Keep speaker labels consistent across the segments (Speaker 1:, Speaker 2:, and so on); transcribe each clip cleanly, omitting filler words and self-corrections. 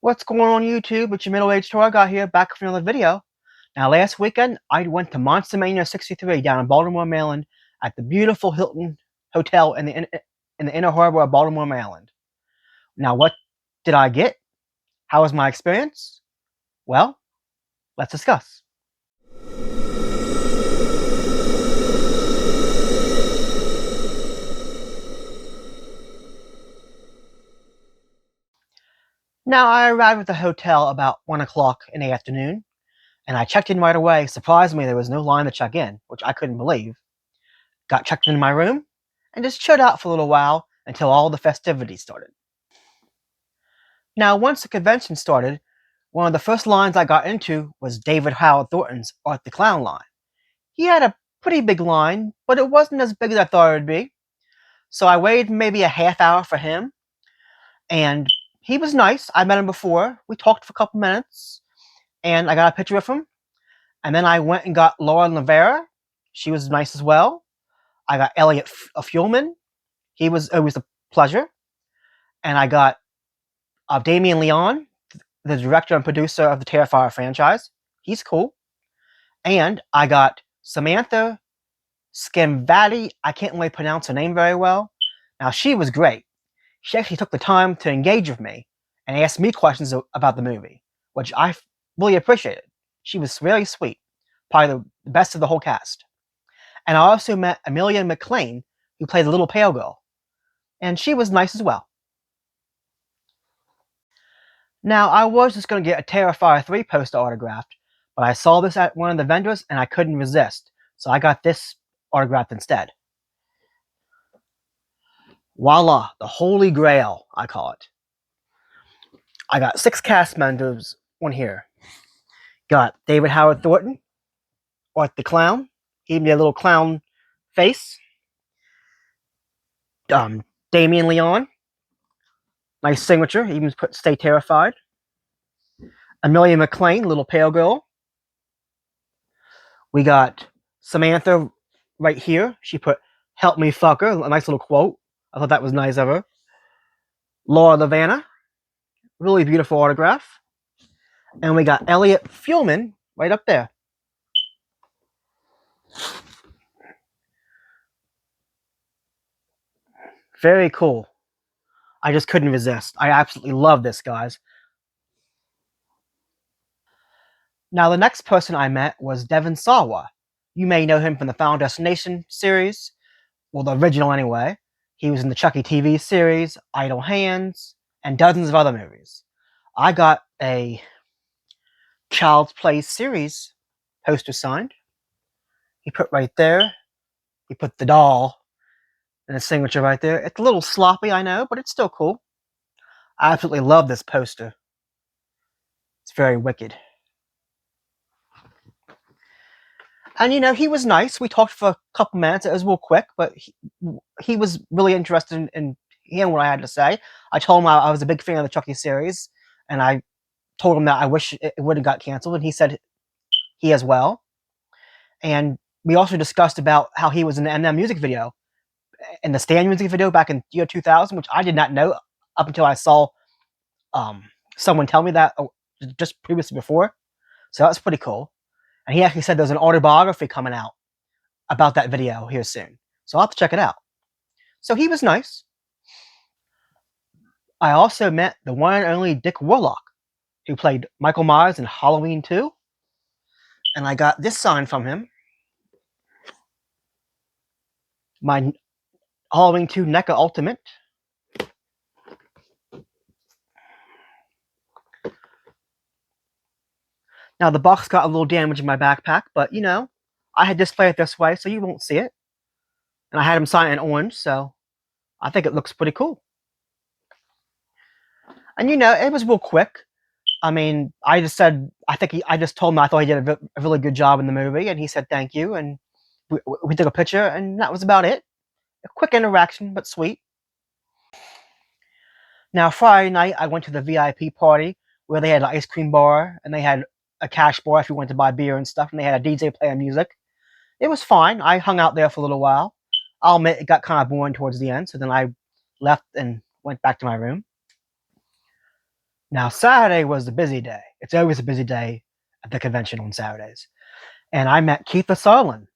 Speaker 1: What's going on YouTube? It's your middle-aged tour guy here, back for another video. Now, last weekend, I went to Monstermania 63 down in Baltimore, Maryland, at the beautiful Hilton Hotel in the inner harbor of Baltimore, Maryland. Now, what did I get? How was my experience? Well, let's discuss. Now, I arrived at the hotel about 1 o'clock in the afternoon, and I checked in right away. Surprisingly, there was no line to check in, which I couldn't believe. Got checked in my room, and just chilled out for a little while until all the festivities started. Now, once the convention started, one of the first lines I got into was David Howard Thornton's Art the Clown line. He had a pretty big line, but it wasn't as big as I thought it would be. So I waited maybe a half hour for him, and he was nice. I met him before. We talked for a couple minutes, and I got a picture with him. And then I went and got Laura Rivera. She was nice as well. I got Elliot Fuhlman. He was always a pleasure. And I got Damien Leon, the director and producer of the Terrifier franchise. He's cool. And I got Samantha Scamvatti. I can't really pronounce her name very well. Now, she was great. She actually took the time to engage with me and ask me questions about the movie, which I really appreciated. She was really sweet. Probably the best of the whole cast. And I also met Amelia McLean, who played the little pale girl. And she was nice as well. Now, I was just going to get a Terrifier 3 poster autographed, but I saw this at one of the vendors and I couldn't resist, so I got this autographed instead. Voila, the Holy Grail, I call it. I got 6 cast members on here. Got David Howard Thornton, Art the Clown. He gave me a little clown face. Damien Leon. Nice signature. He even put Stay Terrified. Amelia McLean, little pale girl. We got Samantha right here. She put Help Me Fucker, a nice little quote. I thought that was nice of her. Laura Lavana, really beautiful autograph. And we got Elliot Fuhlman right up there. Very cool. I just couldn't resist. I absolutely love this, guys. Now, the next person I met was Devon Sawa. You may know him from the Final Destination series. Well, the original anyway. He was in the Chucky TV series, Idle Hands, and dozens of other movies. I got a Child's Play series poster signed. He put right there. He put the doll and his signature right there. It's a little sloppy, I know, but it's still cool. I absolutely love this poster. It's very wicked. And, he was nice. We talked for a couple minutes. It was real quick, but he was really interested in hearing what I had to say. I told him I was a big fan of the Chucky series, and I told him that I wish it wouldn't have got canceled, and he said he as well. And we also discussed about how he was in the Eminem music video, in the Stan music video back in year 2000, which I did not know up until I saw someone tell me that just previously before. So that's pretty cool. And he actually said there's an autobiography coming out about that video here soon. So I'll have to check it out. So he was nice. I also met the one and only Dick Warlock, who played Michael Myers in Halloween 2. And I got this sign from him. My Halloween 2 NECA Ultimate. Now, the box got a little damage in my backpack, but, I had displayed it this way, so you won't see it. And I had him sign it in orange, so I think it looks pretty cool. And, it was real quick. I mean, I just told him I thought he did a really good job in the movie, and he said thank you, and we took a picture, and that was about it. A quick interaction, but sweet. Now, Friday night, I went to the VIP party where they had an ice cream bar, and they had a cash bar if you wanted to buy beer and stuff, and they had a DJ playing music. It was fine. I hung out there for a little while. I'll admit it got kind of boring towards the end, so then I left and went back to my room. Now, Saturday was a busy day. It's always a busy day at the convention on Saturdays. And I met Keith Sutherland.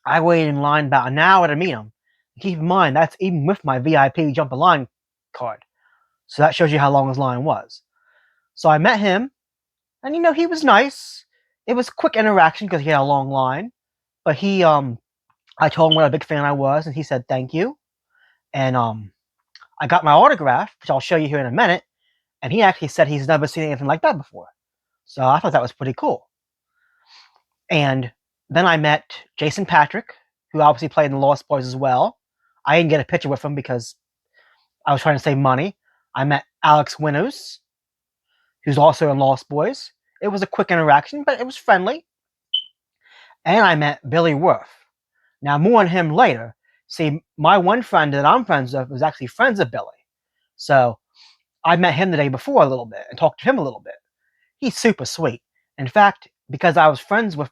Speaker 1: I waited in line about an hour to meet him. Keep in mind, that's even with my VIP jump the line card. So that shows you how long his line was. So I met him, and he was nice. It was quick interaction because he had a long line. But I told him what a big fan I was, and he said thank you. And I got my autograph, which I'll show you here in a minute. And he actually said he's never seen anything like that before. So I thought that was pretty cool. And then I met Jason Patrick, who obviously played in the Lost Boys as well. I didn't get a picture with him because I was trying to save money. I met Alex Winnows, who's also in Lost Boys. It was a quick interaction, but it was friendly. And I met Billy Worth. Now, more on him later. See, my one friend that I'm friends with was actually friends of Billy. So I met him the day before a little bit and talked to him a little bit. He's super sweet. In fact, because I was friends with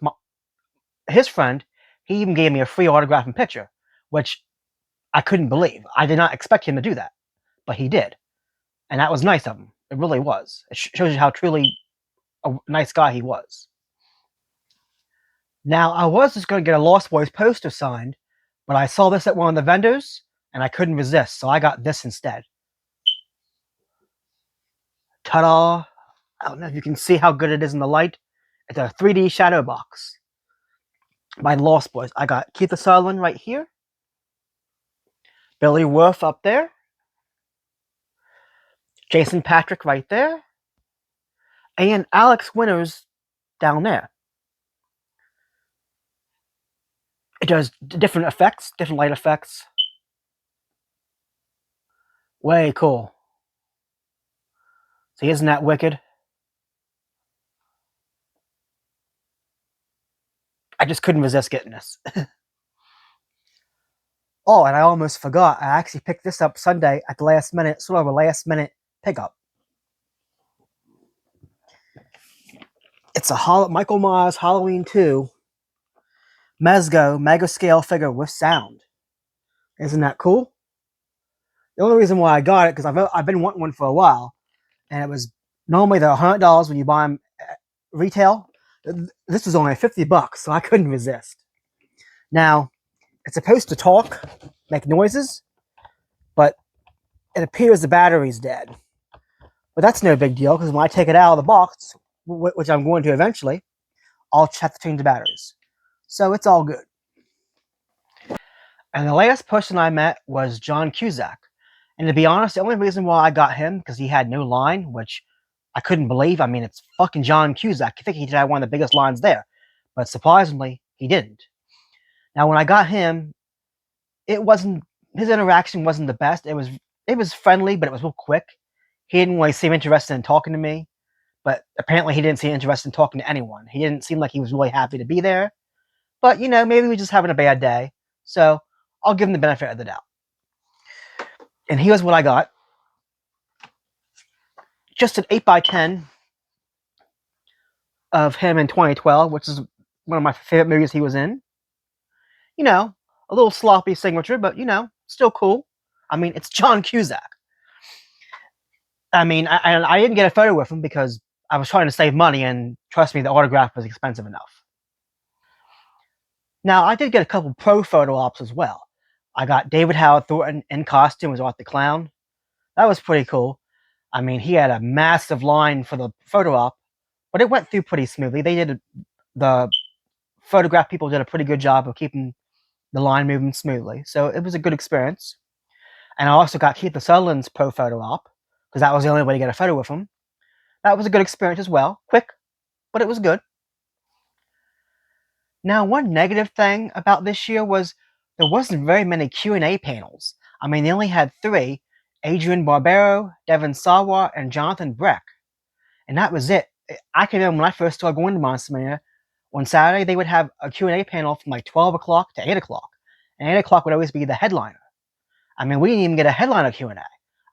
Speaker 1: his friend, he even gave me a free autograph and picture, which I couldn't believe. I did not expect him to do that, but he did. And that was nice of him. It really was. It shows you how truly a nice guy he was. Now, I was just going to get a Lost Boys poster signed, but I saw this at one of the vendors, and I couldn't resist, so I got this instead. Ta-da! I don't know if you can see how good it is in the light. It's a 3D shadow box by Lost Boys. I got Keith Sutherland right here, Billy Worth up there, Jason Patrick right there, and Alex Winnows down there. It does different effects, different light effects. Way cool. See, isn't that wicked? I just couldn't resist getting this. Oh, and I almost forgot. I actually picked this up Sunday at the last minute, sort of a last minute pickup. It's a Michael Myers Halloween 2 Mezco mega scale figure with sound. Isn't that cool? The only reason why I got it, because I've been wanting one for a while, and it was normally they're $100 when you buy them retail. This was only $50, so I couldn't resist. Now, it's supposed to talk, make noises, but it appears the battery's dead. But that's no big deal, because when I take it out of the box, which I'm going to eventually, I'll have to change the batteries. So it's all good. And the last person I met was John Cusack. And to be honest, the only reason why I got him, because he had no line, which I couldn't believe. I mean, it's fucking John Cusack. I think he did have one of the biggest lines there. But surprisingly, he didn't. Now, when I got him, his interaction wasn't the best. It was friendly, but it was real quick. He didn't really seem interested in talking to me, but apparently he didn't seem interested in talking to anyone. He didn't seem like he was really happy to be there. But, maybe he was just having a bad day. So I'll give him the benefit of the doubt. And here's what I got. Just an 8x10 of him in 2012, which is one of my favorite movies he was in. A little sloppy signature, but, still cool. I mean, it's John Cusack. I mean, I didn't get a photo with him because I was trying to save money, and trust me, the autograph was expensive enough. Now, I did get a couple pro photo ops as well. I got David Howard Thornton in costume as Art the Clown. That was pretty cool. I mean, he had a massive line for the photo op, but it went through pretty smoothly. The photograph people did a pretty good job of keeping the line moving smoothly, so it was a good experience. And I also got Keith Sutherland's pro photo op, because that was the only way to get a photo with him. That was a good experience as well. Quick, but it was good. Now, one negative thing about this year was there wasn't very many Q&A panels. I mean, they only had 3, Adrian Barbero, Devin Sawa, and Jonathan Breck. And that was it. I can remember when I first started going to Monstermania, on Saturday, they would have a Q&A panel from like 12 o'clock to 8 o'clock. And 8 o'clock would always be the headliner. I mean, we didn't even get a headliner Q&A.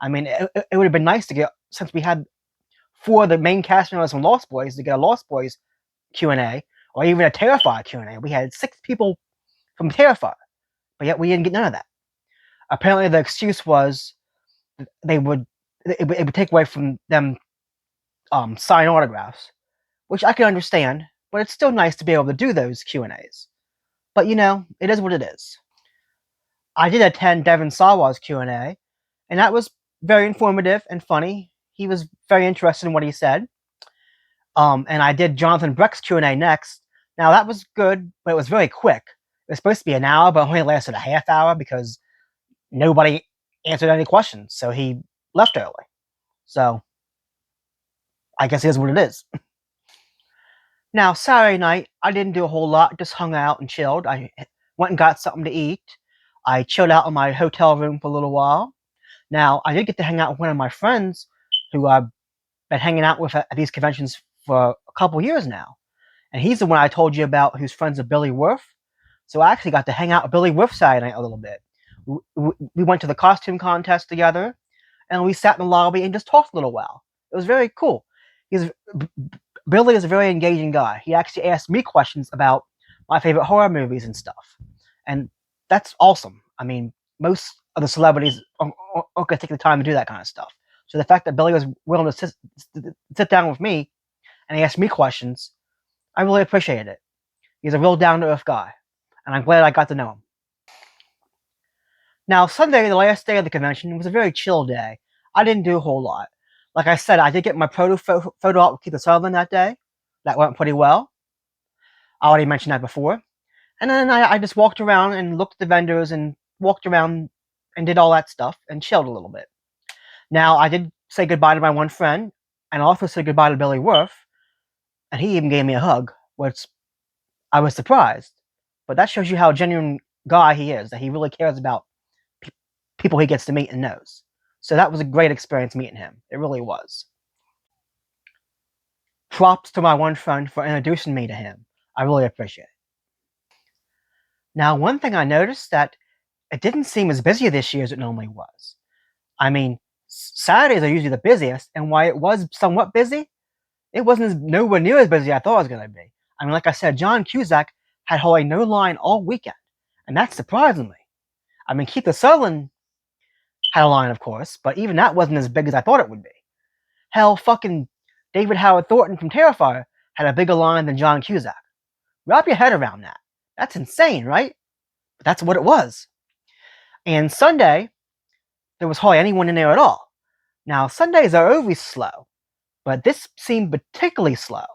Speaker 1: I mean, it would have been nice to get, since we had 4 of the main cast members from Lost Boys, to get a Lost Boys Q&A, or even a Terrifier Q&A. We had 6 people from Terrifier, but yet we didn't get none of that. Apparently, the excuse was it would take away from them sign autographs, which I can understand, but it's still nice to be able to do those Q&As. But it is what it is. I did attend Devin Sawa's Q&A, and that was very informative and funny. He was very interested in what he said. And I did Jonathan Breck's Q&A next. Now that was good, but it was very quick. It was supposed to be an hour, but only lasted a half hour because nobody answered any questions. So he left early. So I guess it is what it is. Now, Saturday night, I didn't do a whole lot, just hung out and chilled. I went and got something to eat. I chilled out in my hotel room for a little while. Now, I did get to hang out with one of my friends who I've been hanging out with at these conventions for a couple years now. And he's the one I told you about who's friends with Billy Worth. So I actually got to hang out with Billy Worth Saturday night a little bit. We went to the costume contest together, and we sat in the lobby and just talked a little while. It was very cool. Billy is a very engaging guy. He actually asked me questions about my favorite horror movies and stuff. And that's awesome. I mean, most of the celebrities aren't going to take the time to do that kind of stuff. So the fact that Billy was willing to sit down with me and ask me questions, I really appreciated it. He's a real down-to-earth guy, and I'm glad I got to know him. Now, Sunday, the last day of the convention, was a very chill day. I didn't do a whole lot. Like I said, I did get my photo out with Keith Sutherland that day. That went pretty well. I already mentioned that before. And then I just walked around and looked at the vendors and walked around and did all that stuff and chilled a little bit. Now, I did say goodbye to my one friend, and also said goodbye to Billy Worth, and he even gave me a hug, which I was surprised. But that shows you how genuine guy he is, that he really cares about people he gets to meet and knows. So that was a great experience meeting him. It really was. Props to my one friend for introducing me to him. I really appreciate it. Now, one thing I noticed that it didn't seem as busy this year as it normally was. I mean, Saturdays are usually the busiest, and while it was somewhat busy, it wasn't nowhere near as busy as I thought it was going to be. I mean, like I said, John Cusack had hardly no line all weekend, and that's surprising me. I mean, Keith Sutherland had a line, of course, but even that wasn't as big as I thought it would be. Hell, fucking David Howard Thornton from Terrifier had a bigger line than John Cusack. Wrap your head around that. That's insane, right? But that's what it was. And Sunday, there was hardly anyone in there at all. Now, Sundays are always slow, but this seemed particularly slow.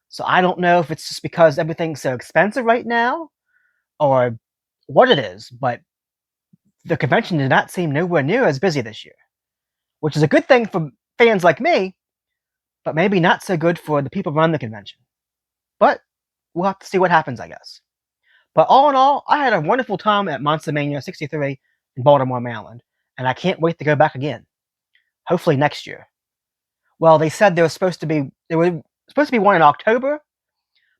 Speaker 1: So I don't know if it's just because everything's so expensive right now, or what it is, but the convention did not seem nowhere near as busy this year, which is a good thing for fans like me, but maybe not so good for the people running the convention. But we'll have to see what happens, I guess. But all in all, I had a wonderful time at Monstermania 63 in Baltimore, Maryland, and I can't wait to go back again. Hopefully next year. Well, they said there was supposed to be one in October,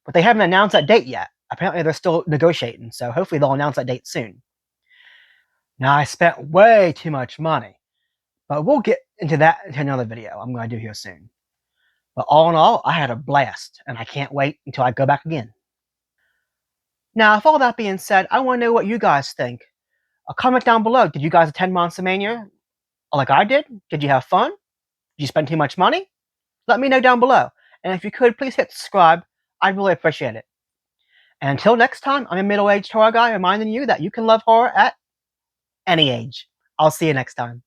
Speaker 1: but they haven't announced that date yet. Apparently, they're still negotiating, so hopefully they'll announce that date soon. Now, I spent way too much money, but we'll get into that in another video I'm going to do here soon. But all in all, I had a blast, and I can't wait until I go back again. Now, with all that being said, I want to know what you guys think. Comment down below. Did you guys attend Monstermania like I did? Did you have fun? Did you spend too much money? Let me know down below. And if you could, please hit subscribe. I'd really appreciate it. And until next time, I'm a middle-aged horror guy reminding you that you can love horror at any age. I'll see you next time.